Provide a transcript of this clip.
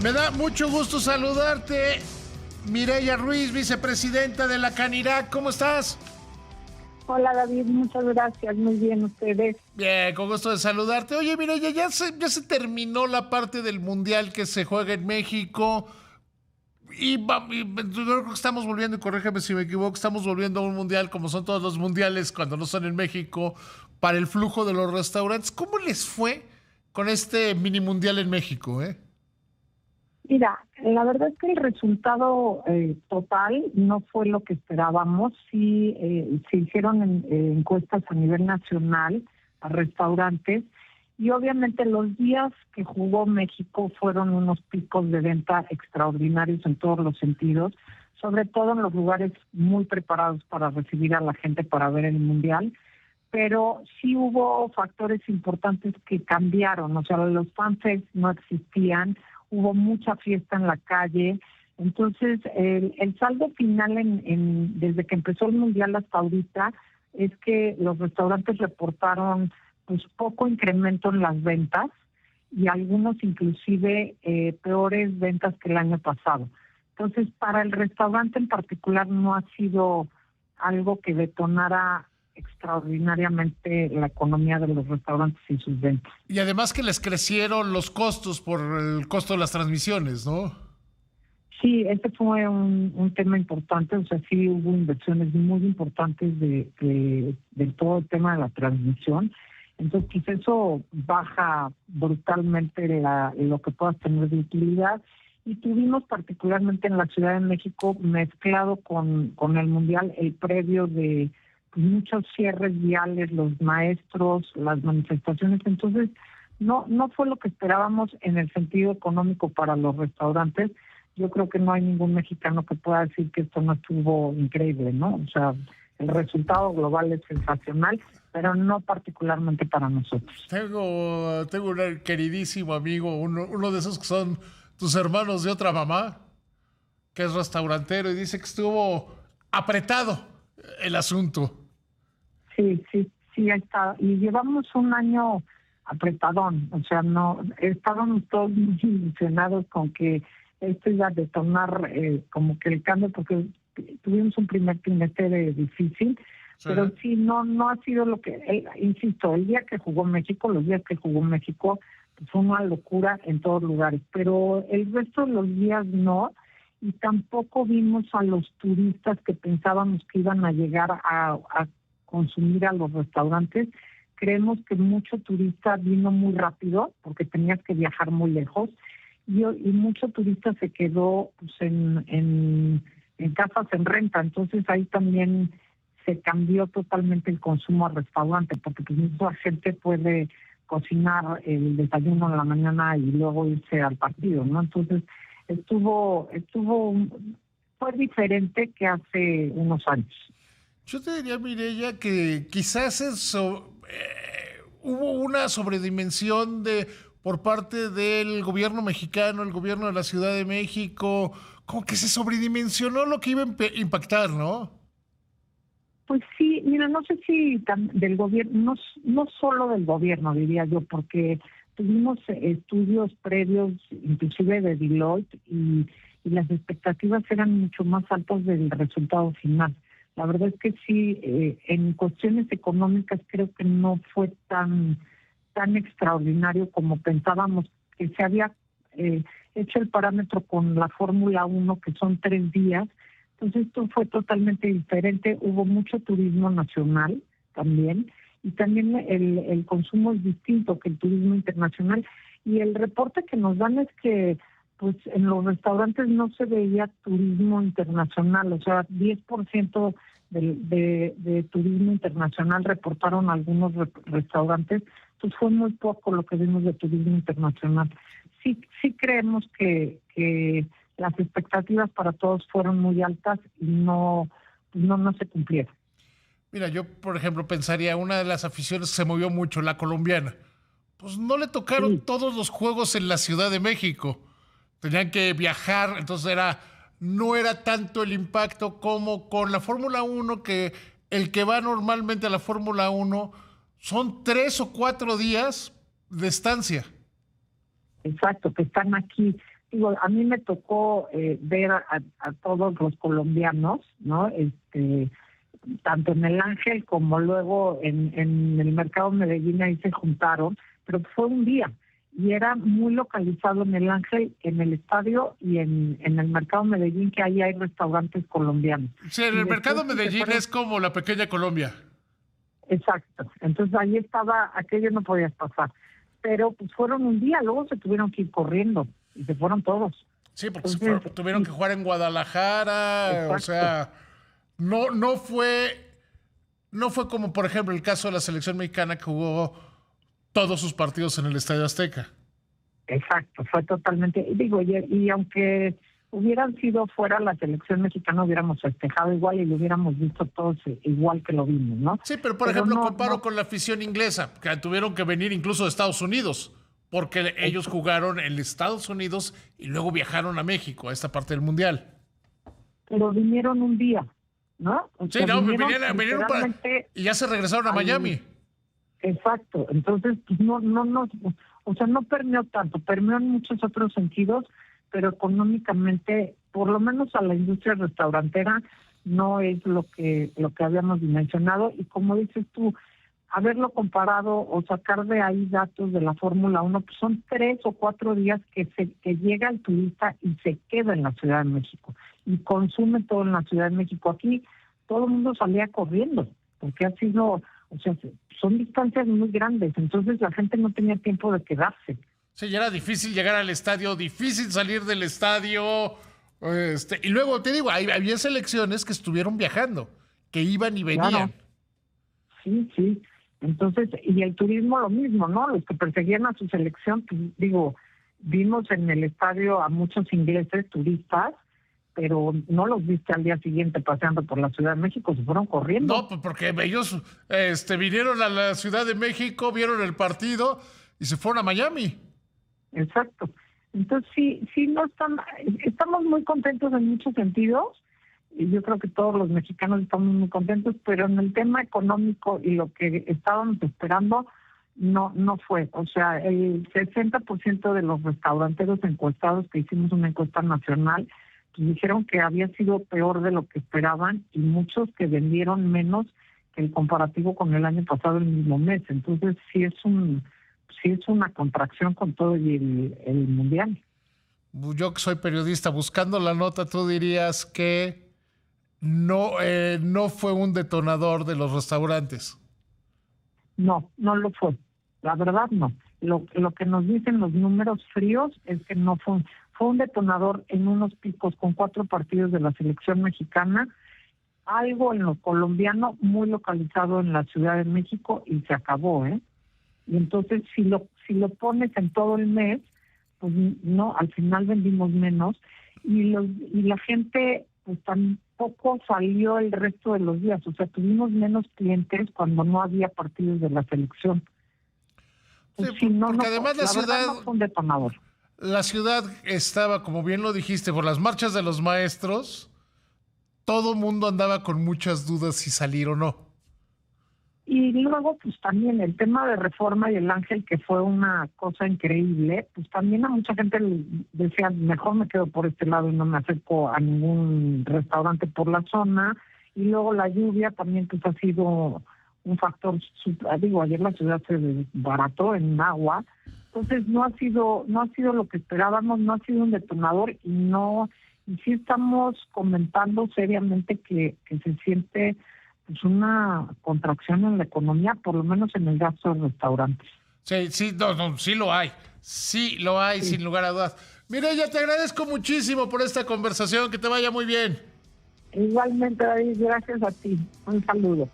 Me da mucho gusto saludarte, Mireya Ruiz, vicepresidenta de la Canirac. ¿Cómo estás? Hola David, muchas gracias. Muy bien, ¿ustedes? Bien, con gusto de saludarte. Oye, Mireya, ya se terminó la parte del Mundial que se juega en México. Yo creo que estamos volviendo, y corrígeme si me equivoco, estamos volviendo a un Mundial como son todos los mundiales cuando no son en México, para el flujo de los restaurantes. ¿Cómo les fue con este mini Mundial en México, Mira, la verdad es que el resultado total no fue lo que esperábamos. Sí, se hicieron encuestas a nivel nacional a restaurantes y obviamente los días que jugó México fueron unos picos de venta extraordinarios en todos los sentidos, sobre todo en los lugares muy preparados para recibir a la gente para ver el Mundial. Pero sí hubo factores importantes que cambiaron, o sea, los fanfests no existían, hubo mucha fiesta en la calle. Entonces, el saldo final desde que empezó el Mundial hasta ahorita es que los restaurantes reportaron pues poco incremento en las ventas y algunos inclusive peores ventas que el año pasado. Entonces, para el restaurante en particular no ha sido algo que detonara extraordinariamente la economía de los restaurantes y sus ventas. Y además que les crecieron los costos por el costo de las transmisiones, ¿no? Sí, este fue un tema importante, o sea, sí hubo inversiones muy importantes de todo el tema de la transmisión. Entonces, pues eso baja brutalmente lo que puedas tener de utilidad. Y tuvimos particularmente en la Ciudad de México, mezclado con el Mundial, el previo de muchos cierres viales, los maestros, las manifestaciones. Entonces, no fue lo que esperábamos en el sentido económico para los restaurantes. Yo creo que no hay ningún mexicano que pueda decir que esto no estuvo increíble, ¿no? O sea, el resultado global es sensacional, pero no particularmente para nosotros. Tengo un queridísimo amigo, uno de esos que son tus hermanos de otra mamá, que es restaurantero, y dice que estuvo apretado el asunto. Sí, ahí está. Y llevamos un año apretadón, o sea, no estábamos todos muy ilusionados con que esto iba a detonar como que el cambio, porque tuvimos un primer trimestre difícil, sí. Pero sí, no ha sido lo que, insisto, los días que jugó México, pues fue una locura en todos lugares, pero el resto de los días no, y tampoco vimos a los turistas que pensábamos que iban a llegar a consumir a los restaurantes. Creemos que mucho turista vino muy rápido porque tenías que viajar muy lejos y mucho turista se quedó pues, en casas en renta. Entonces ahí también se cambió totalmente el consumo al restaurante porque pues mucha gente puede cocinar el desayuno en la mañana y luego irse al partido, ¿no? Entonces fue diferente que hace unos años. Yo te diría, Mireya, que quizás hubo una sobredimensión por parte del gobierno mexicano, el gobierno de la Ciudad de México, como que se sobredimensionó lo que iba a impactar, ¿no? Pues sí, mira, no sé si del gobierno, no solo del gobierno, diría yo, porque tuvimos estudios previos, inclusive de Deloitte, y las expectativas eran mucho más altas del resultado final. La verdad es que sí, en cuestiones económicas creo que no fue tan extraordinario como pensábamos, que se había hecho el parámetro con la Fórmula 1, que son 3 días. Entonces esto fue totalmente diferente. Hubo mucho turismo nacional también, y también el consumo es distinto que el turismo internacional. Y el reporte que nos dan es que pues en los restaurantes no se veía turismo internacional, o sea, 10% de turismo internacional reportaron algunos restaurantes, pues fue muy poco lo que vimos de turismo internacional. Sí creemos que las expectativas para todos fueron muy altas y no se cumplieron. Mira, yo, por ejemplo, pensaría, una de las aficiones que se movió mucho, la colombiana, pues no le tocaron todos los juegos en la Ciudad de México. Tenían que viajar, entonces no era tanto el impacto como con la Fórmula 1, que el que va normalmente a la Fórmula 1 son 3 o 4 días de estancia. Exacto, que están aquí. digo, a mí me tocó ver a todos los colombianos, ¿no? Tanto en el Ángel como luego en el Mercado Medellín, ahí se juntaron, pero fue un día y era muy localizado en el Ángel, en el estadio y en el Mercado Medellín, que ahí hay restaurantes colombianos. Sí, en el Mercado Medellín es como la pequeña Colombia. Exacto, entonces ahí estaba, aquello no podías pasar, pero pues fueron un día, luego se tuvieron que ir corriendo y se fueron todos. Sí, porque tuvieron que jugar en Guadalajara, exacto. O sea, no fue como, por ejemplo, el caso de la selección mexicana que jugó todos sus partidos en el Estadio Azteca. Exacto, fue totalmente, digo, y aunque hubieran sido fuera la selección mexicana, hubiéramos festejado igual y lo hubiéramos visto todos igual que lo vimos, ¿no? Sí, pero por ejemplo, comparo con la afición inglesa, que tuvieron que venir incluso de Estados Unidos, porque ellos jugaron en Estados Unidos y luego viajaron a México, a esta parte del Mundial. Pero vinieron un día, ¿no? Sí, vinieron y ya se regresaron a Miami. Exacto, entonces pues no, o sea, no permeó tanto, permeó en muchos otros sentidos, pero económicamente, por lo menos a la industria restaurantera, no es lo que habíamos dimensionado. Y como dices tú, haberlo comparado o sacar de ahí datos de la Fórmula 1, pues son 3 o 4 días que llega el turista y se queda en la Ciudad de México y consume todo en la Ciudad de México. Aquí todo el mundo salía corriendo, porque ha sido, o sea, son distancias muy grandes, entonces la gente no tenía tiempo de quedarse. Sí, ya era difícil llegar al estadio, difícil salir del estadio. Y luego, te digo, había selecciones que estuvieron viajando, que iban y venían. Claro. Sí. Entonces, y el turismo lo mismo, ¿no? Los que perseguían a su selección, pues, digo, vimos en el estadio a muchos ingleses turistas, pero no los viste al día siguiente paseando por la Ciudad de México, se fueron corriendo. No, pues porque ellos vinieron a la Ciudad de México, vieron el partido y se fueron a Miami. Exacto. Entonces sí no estamos muy contentos en muchos sentidos, y yo creo que todos los mexicanos estamos muy contentos, pero en el tema económico y lo que estábamos esperando no fue. O sea, el 60% de los restauranteros encuestados, que hicimos una encuesta nacional, pues dijeron que había sido peor de lo que esperaban, y muchos que vendieron menos que el comparativo con el año pasado el mismo mes. Entonces sí es una contracción con todo y el Mundial. Yo que soy periodista, buscando la nota, tú dirías que no fue un detonador de los restaurantes. No lo fue. La verdad no. Lo que nos dicen los números fríos es que no fue un detonador en unos picos con 4 partidos de la selección mexicana, algo en lo colombiano muy localizado en la Ciudad de México, y se acabó, ¿eh? Y entonces si lo pones en todo el mes, pues no, al final vendimos menos, y la gente pues tampoco salió el resto de los días. O sea, tuvimos menos clientes cuando no había partidos de la selección. Pues sí, porque además la ciudad no fue un detonador. La ciudad estaba, como bien lo dijiste, por las marchas de los maestros, todo mundo andaba con muchas dudas si salir o no. Y luego, pues también el tema de Reforma y el Ángel, que fue una cosa increíble, pues también a mucha gente le decía, mejor me quedo por este lado y no me acerco a ningún restaurante por la zona. Y luego la lluvia también pues ha sido un factor, digo, ayer la ciudad se desbarató en agua, entonces no ha sido lo que esperábamos, no ha sido un detonador, y sí estamos comentando seriamente que se siente pues una contracción en la economía, por lo menos en el gasto de restaurantes. Sí, sí lo hay, sí, sin lugar a dudas. Mireya, te agradezco muchísimo por esta conversación, que te vaya muy bien. Igualmente, David, gracias a ti, un saludo.